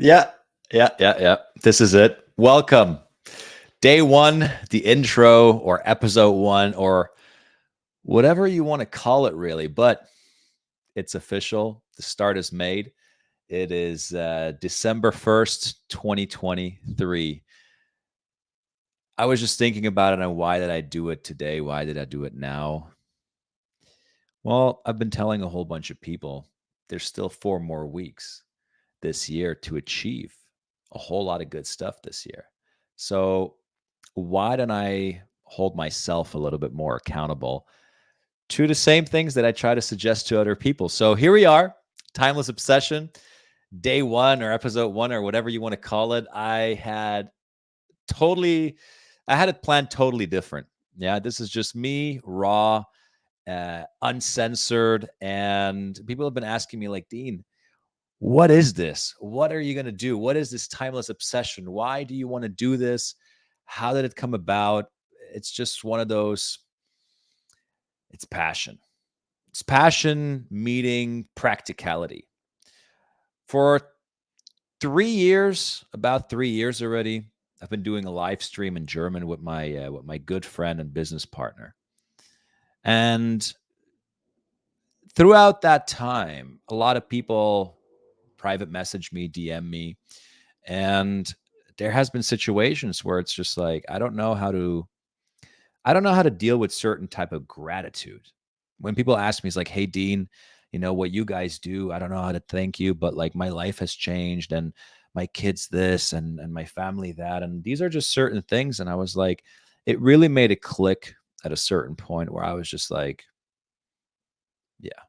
Yeah, yeah. This is it. Welcome. Day one, the intro or episode one, or whatever you want to call it, really. But it's official. The start is made. It is December 1st, 2023. I was just thinking about it and why did I do it today? Why did I do it now? Well, I've been telling a whole bunch of people there's still 4 more weeks this year to achieve a whole lot of good stuff this year. So, why don't I hold myself a little bit more accountable to the same things that I try to suggest to other people? So, here we are, Timeless Obsession, day one or episode one or whatever you want to call it. Totally, I had it planned totally different. Yeah, this is just me, raw, uncensored. And people have been asking me, like, Dean, what is this? What are you going to do? What is this timeless obsession? Why do you want to do this? How did it come about? It's just one of those, it's passion. It's passion meeting practicality. For 3 years, about 3 years already, I've been doing a live stream in German with my good friend and business partner. And throughout that time, a lot of people private message me, DM me, and there has been situations where it's just like I don't know how to deal with certain type of gratitude. When people ask me, it's like, "Hey, Dean, what you guys do, I don't know how to thank you, but like my life has changed and my kids this and my family that." And these are just certain things. And I was like, it really made a click at a certain point where I was just like, yeah,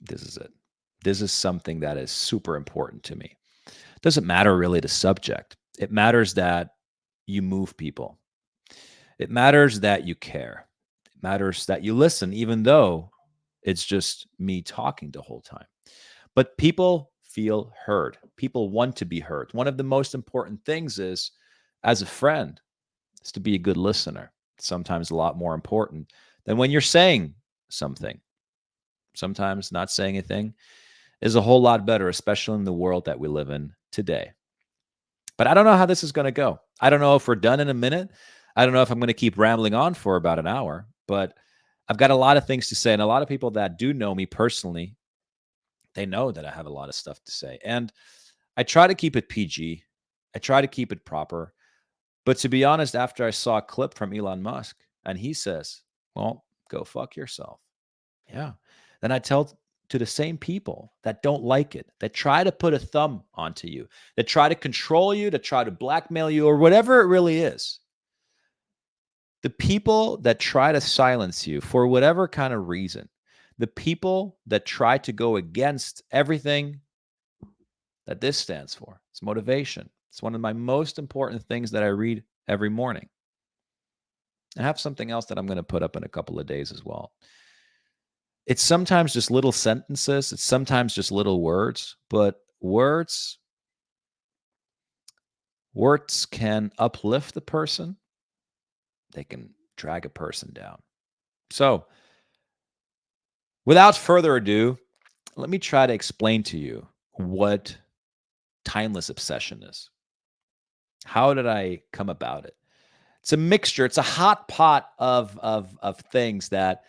this is it. This is something that is super important to me. Doesn't matter really the subject. It matters that you move people. It matters that you care. It matters that you listen, even though it's just me talking the whole time. But people feel heard. People want to be heard. One of the most important things is, as a friend, is to be a good listener. Sometimes a lot more important than when you're saying something. Sometimes not saying anything is a whole lot better, especially in the world that we live in today. But I don't know how this is going to go. I don't know if we're done in a minute. I don't know if I'm going to keep rambling on for about an hour, but I've got a lot of things to say. And a lot of people that do know me personally, they know that I have a lot of stuff to say. And I try to keep it PG. I try to keep it proper. But to be honest, after I saw a clip from Elon Musk and he says, well, go fuck yourself. Yeah. Then I tell to the same people that don't like it, that try to put a thumb onto you, that try to control you, that try to blackmail you, or whatever it really is. The people that try to silence you for whatever kind of reason, the people that try to go against everything that this stands for, it's motivation. It's one of my most important things that I read every morning. I have something else that I'm going to put up in a couple of days as well. It's sometimes just little sentences, it's sometimes just little words, but words can uplift the person, they can drag a person down. So, without further ado, let me try to explain to you what timeless obsession is. How did I come about it? It's a mixture, it's a hot pot of things that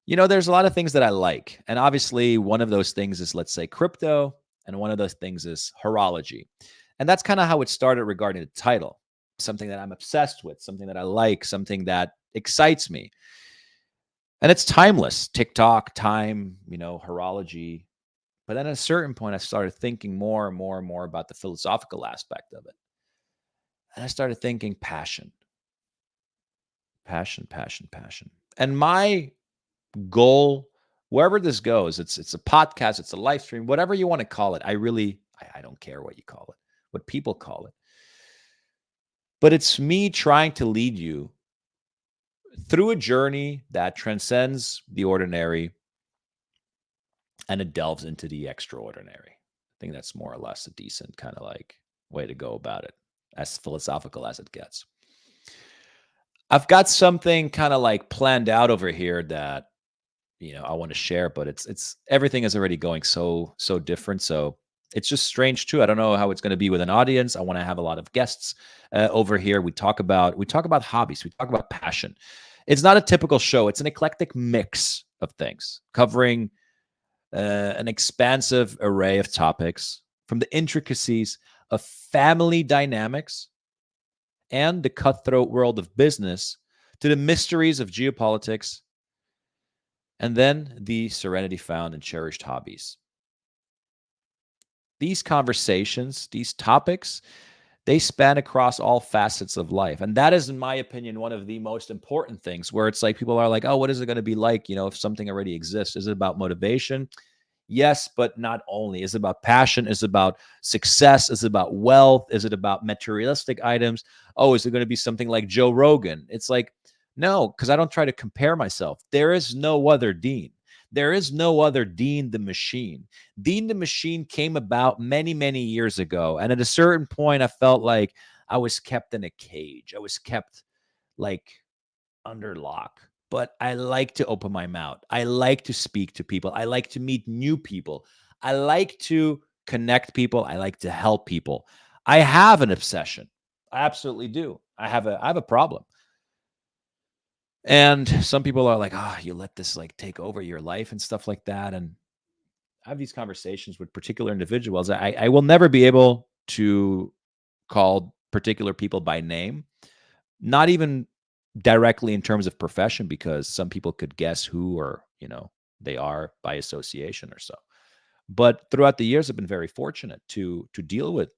there's a lot of things that I like. And obviously, one of those things is, let's say, crypto, and one of those things is horology. And that's kind of how it started regarding the title. Something that I'm obsessed with, something that I like, something that excites me. And it's timeless. TikTok, time, horology. But then at a certain point, I started thinking more and more and more about the philosophical aspect of it. And I started thinking passion, passion, passion, passion. And my goal, wherever this goes, it's a podcast, it's a live stream, whatever you want to call it. I don't care what you call it, what people call it. But it's me trying to lead you through a journey that transcends the ordinary and it delves into the extraordinary. I think that's more or less a decent kind of like way to go about it, as philosophical as it gets. I've got something kind of like planned out over here that I want to share, but it's everything is already going so different. So It's just strange too. I don't know how it's going to be with an audience. I want to have a lot of guests over here. We talk about hobbies. We talk about passion. It's not a typical show. It's an eclectic mix of things covering an expansive array of topics, from the intricacies of family dynamics and the cutthroat world of business to the mysteries of geopolitics, and then the serenity found in cherished hobbies. These conversations, these topics, they span across all facets of life. And that is, in my opinion, one of the most important things, where it's like people are like, oh, what is it going to be like, if something already exists? Is it about motivation? Yes, but not only. Is it about passion? Is it about success? Is it about wealth? Is it about materialistic items? Oh, is it going to be something like Joe Rogan? It's like, no, because I don't try to compare myself. There is no other Dean. There is no other Dean the Machine. Dean the Machine came about many, many years ago. And at a certain point, I felt like I was kept in a cage. I was kept like under lock. But I like to open my mouth. I like to speak to people. I like to meet new people. I like to connect people. I like to help people. I have an obsession. I absolutely do. I have a problem. And some people are like, "Ah, you let this like take over your life and stuff like that." And I have these conversations with particular individuals. I will never be able to call particular people by name, not even directly in terms of profession, because some people could guess who or they are by association or so. But throughout the years, I've been very fortunate to deal with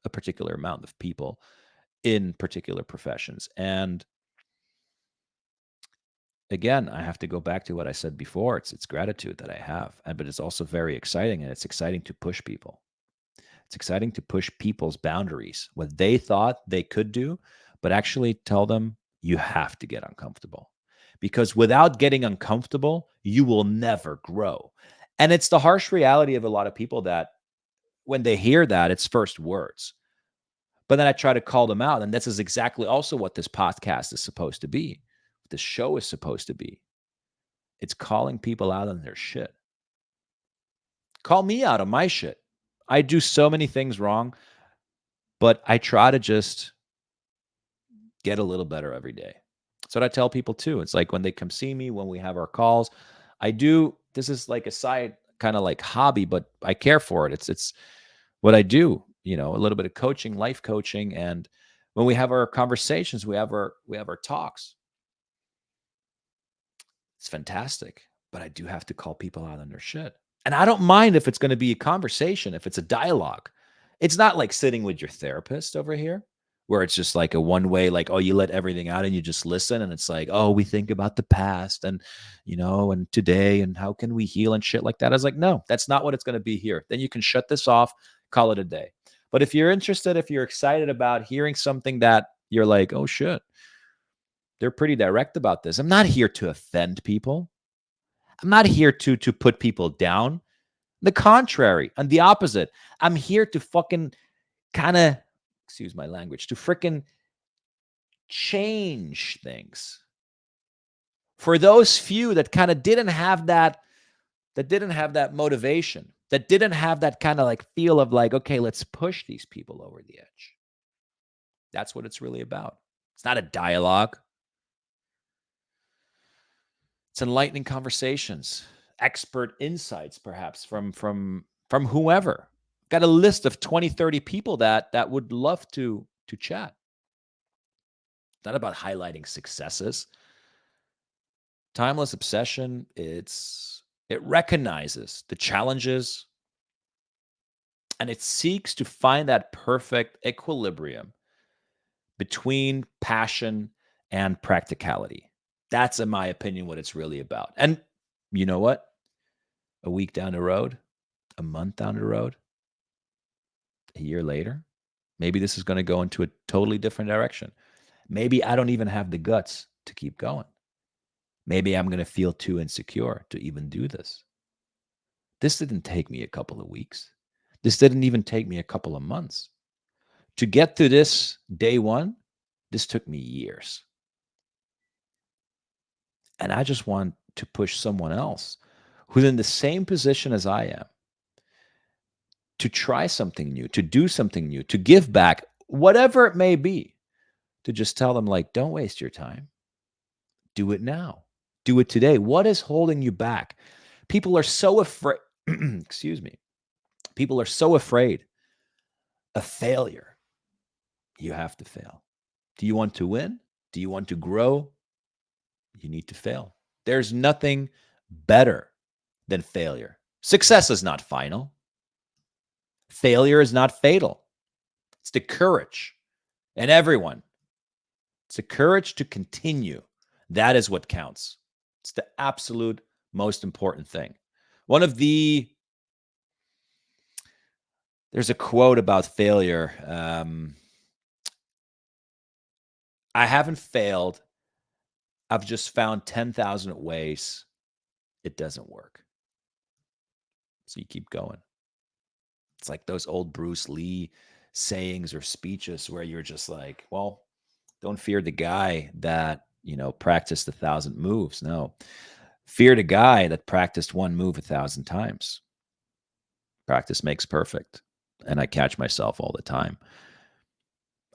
a particular amount of people in particular professions. And again, I have to go back to what I said before. It's gratitude that I have, but it's also very exciting, and it's exciting to push people. It's exciting to push people's boundaries, what they thought they could do, but actually tell them you have to get uncomfortable. Because without getting uncomfortable, you will never grow. And it's the harsh reality of a lot of people that when they hear that, it's first words. But then I try to call them out. And this is exactly also what this podcast is supposed to be. This show is supposed to be. It's calling people out on their shit. Call me out on my shit. I do so many things wrong, but I try to just get a little better every day. That's what I tell people too. It's like when they come see me, when we have our calls, this is like a side kind of like hobby, but I care for it. It's what I do, a little bit of coaching, life coaching. And when we have our conversations, we have our talks. It's fantastic, but I do have to call people out on their shit. And I don't mind if it's going to be a conversation, if it's a dialogue. It's not like sitting with your therapist over here where it's just like a one way, like, oh, you let everything out and you just listen. And it's like, oh, we think about the past and today and how can we heal and shit like that. I was like, no, that's not what it's going to be here. Then you can shut this off, call it a day. But if you're interested, if you're excited about hearing something that you're like, oh shit, they're pretty direct about this. I'm not here to offend people. I'm not here to put people down. The contrary, and the opposite. I'm here to fucking kind of, excuse my language, to freaking change things. For those few that kind of didn't have that motivation, that didn't have that kind of like feel of like, okay, let's push these people over the edge. That's what it's really about. It's not a dialogue. It's enlightening conversations, expert insights, perhaps from whoever. Got a list of 20, 30 people that would love to chat. It's not about highlighting successes. Timeless obsession, it recognizes the challenges and it seeks to find that perfect equilibrium between passion and practicality. That's, in my opinion, what it's really about. And you know what? A week down the road, a month down the road, a year later, maybe this is going to go into a totally different direction. Maybe I don't even have the guts to keep going. Maybe I'm going to feel too insecure to even do this. This didn't take me a couple of weeks. This didn't even take me a couple of months. To get to this day one, this took me years. And I just want to push someone else who's in the same position as I am to try something new, to do something new, to give back, whatever it may be, to just tell them, like, don't waste your time. Do it now. Do it today. What is holding you back? People are so afraid, excuse me. People are so afraid of failure. You have to fail. Do you want to win? Do you want to grow? You need to fail. There's nothing better than failure. Success is not final. Failure is not fatal. It's the courage. And everyone, it's the courage to continue. That is what counts. It's the absolute most important thing. There's a quote about failure. I haven't failed. I've just found 10,000 ways it doesn't work. So you keep going. It's like those old Bruce Lee sayings or speeches where you're just like, well, don't fear the guy that, practiced 1,000 moves. No, fear the guy that practiced one move 1,000 times. Practice makes perfect. And I catch myself all the time.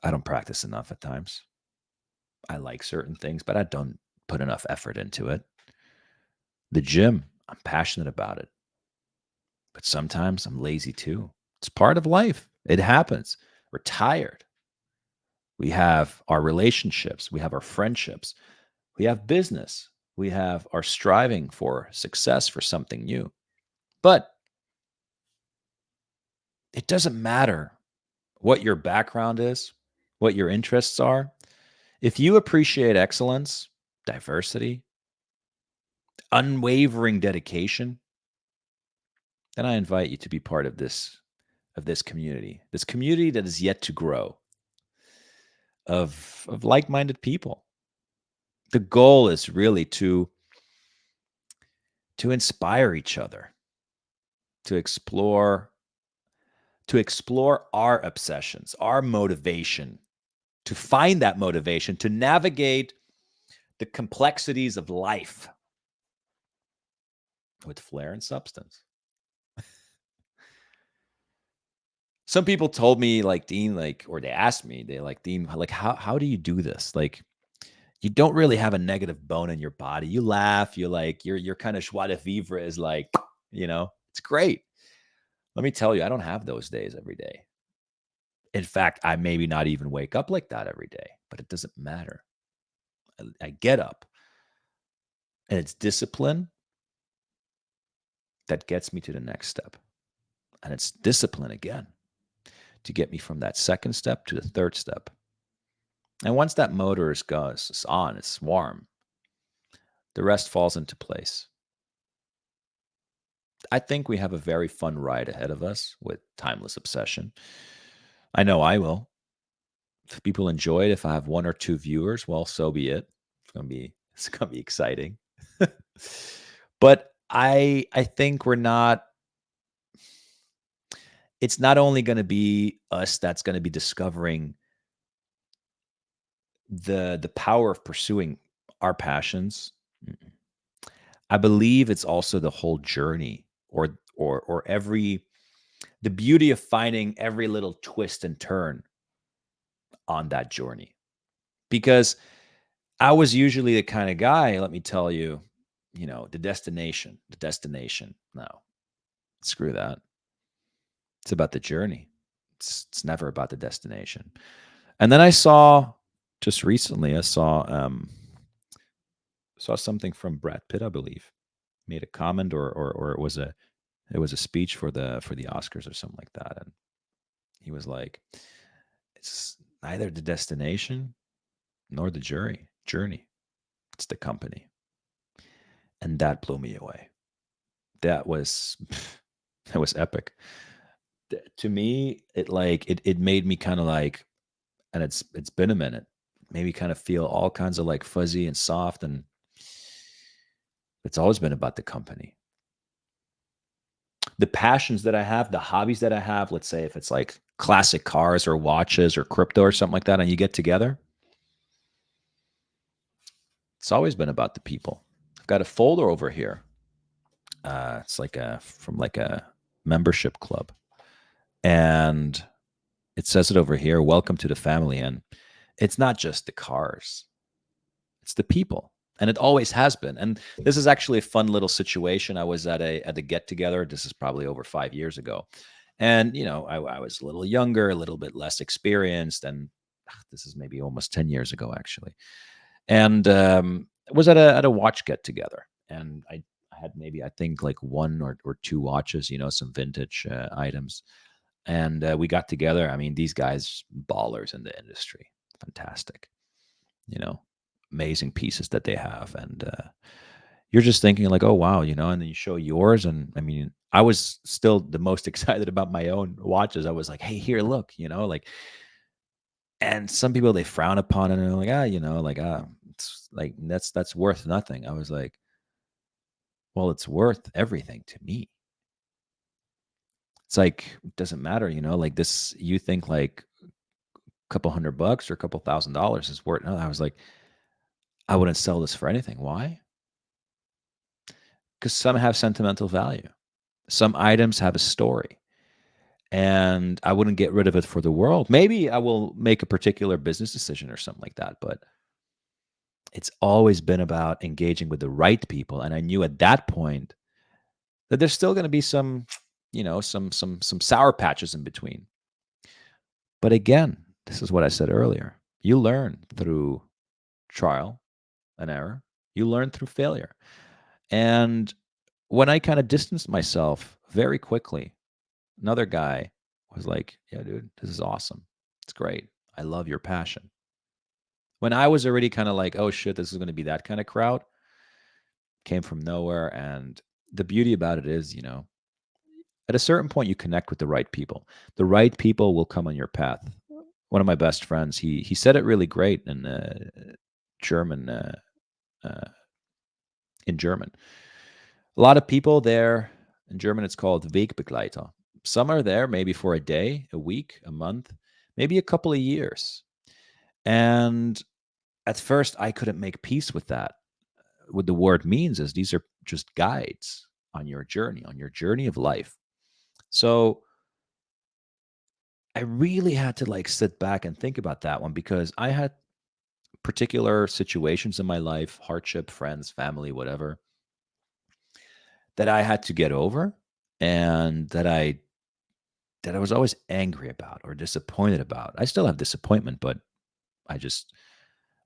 I don't practice enough at times. I like certain things, but I don't put enough effort into it. The gym, I'm passionate about it. But sometimes I'm lazy too. It's part of life. It happens. We're tired. We have our relationships. We have our friendships. We have business. We have our striving for success, for something new. But it doesn't matter what your background is, what your interests are. If you appreciate excellence, diversity, unwavering dedication, then I invite you to be part of this community that is yet to grow, of like-minded people. The goal is really to inspire each other, to explore our obsessions, our motivation, to find that motivation, to navigate the complexities of life with flair and substance. Some people told me, like, Dean, like, or they asked me, they like, Dean, like, how do you do this? Like, you don't really have a negative bone in your body. You laugh, you like, you're kind of joie de vivre is like, it's great. Let me tell you, I don't have those days every day. In fact, I maybe not even wake up like that every day, but it doesn't matter. I get up, and it's discipline that gets me to the next step. And it's discipline again to get me from that second step to the third step. And once that motor is on, it's warm, the rest falls into place. I think we have a very fun ride ahead of us with timeless obsession. I know I will. If people enjoy it, if I have one or two viewers, well, so be it. It's gonna be exciting. But I think it's not only gonna be us that's gonna be discovering the power of pursuing our passions. I believe it's also the whole journey, or the beauty of finding every little twist and turn on that journey. Because I was usually the kind of guy, let me tell you, the destination. No, screw that. It's about the journey. It's never about the destination. And then just recently, I saw something from Brad Pitt, I believe, made a comment, or it was a speech for the Oscars or something like that, and he was like, "It's neither the destination nor the journey. It's the company," and that blew me away. That was that was epic. To me, it made me kind of like, and it's been a minute, maybe kind of feel all kinds of like fuzzy and soft, and it's always been about the company. The passions that I have, the hobbies that I have, let's say if it's like classic cars or watches or crypto or something like that, and you get together, it's always been about the people. I've got a folder over here. It's like from like a membership club. And it says it over here, welcome to the family. And it's not just the cars, it's the people. And it always has been. And this is actually a fun little situation. I was at a get together. This is probably over 5 years ago. And, I was a little younger, a little bit less experienced. And this is maybe almost 10 years ago, actually. And was at a watch get together. And I had maybe, I think, like one or two watches, some vintage items. And we got together. I mean, these guys, ballers in the industry, fantastic, you know, amazing pieces that they have. And you're just thinking like, oh, wow, and then you show yours. And I mean, I was still the most excited about my own watches. I was like, hey, here, look, like, and some people, they frown upon it and they're like, it's like, that's worth nothing. I was like, well, it's worth everything to me. It's like, it doesn't matter, like this, you think like a couple $100 or a couple $1,000 is worth. No, I was like, I wouldn't sell this for anything. Why? Because some have sentimental value. Some items have a story, and I wouldn't get rid of it for the world. Maybe I will make a particular business decision or something like that, but it's always been about engaging with the right people. And I knew at that point that there's still going to be some, some sour patches in between. But again, this is what I said earlier. You learn through trial and error. You learn through failure. And when I kind of distanced myself very quickly, another guy was like, yeah, dude, this is awesome. It's great. I love your passion. When I was already kind of like, oh shit, this is going to be that kind of crowd, came from nowhere. And the beauty about it is, at a certain point, you connect with the right people. The right people will come on your path. One of my best friends, he said it really great in German. Uh, in German, a lot of people there in German, it's called Wegbegleiter. Some are there maybe for a day, a week, a month, maybe a couple of years. And at first, I couldn't make peace with that. What the word means is these are just guides on your journey of life. So I really had to like sit back and think about that one because I had particular situations in my life, hardship, friends, family, whatever, that I had to get over and that I was always angry about or disappointed about. I still have disappointment, but I just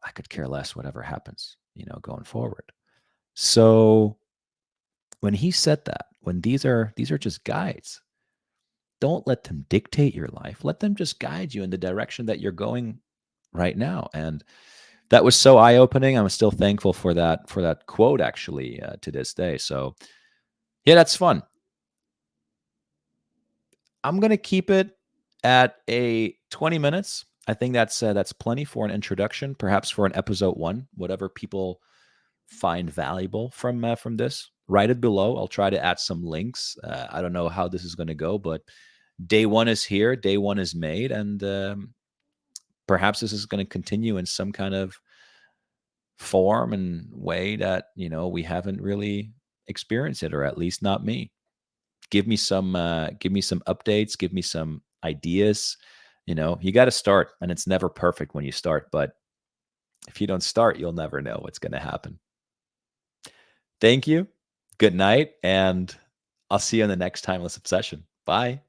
I could care less whatever happens, going forward. So when he said that, when these are just guides, don't let them dictate your life. Let them just guide you in the direction that you're going right now. And that was so eye-opening. I'm still thankful for that quote actually to this day. So yeah, that's fun. I'm gonna keep it at a 20 minutes. I think that's plenty for an introduction, perhaps for an episode one, whatever people find valuable from this. Write it below. I'll try to add some links. I don't know how this is going to go, but day one is here. Day one is made, and perhaps this is going to continue in some kind of form and way that we haven't really experienced it, or at least not me. Give me some updates, give me some ideas. You got to start, and it's never perfect when you start, but if you don't start, you'll never know what's going to happen. Thank you, good night, and I'll see you in the next timeless obsession. Bye.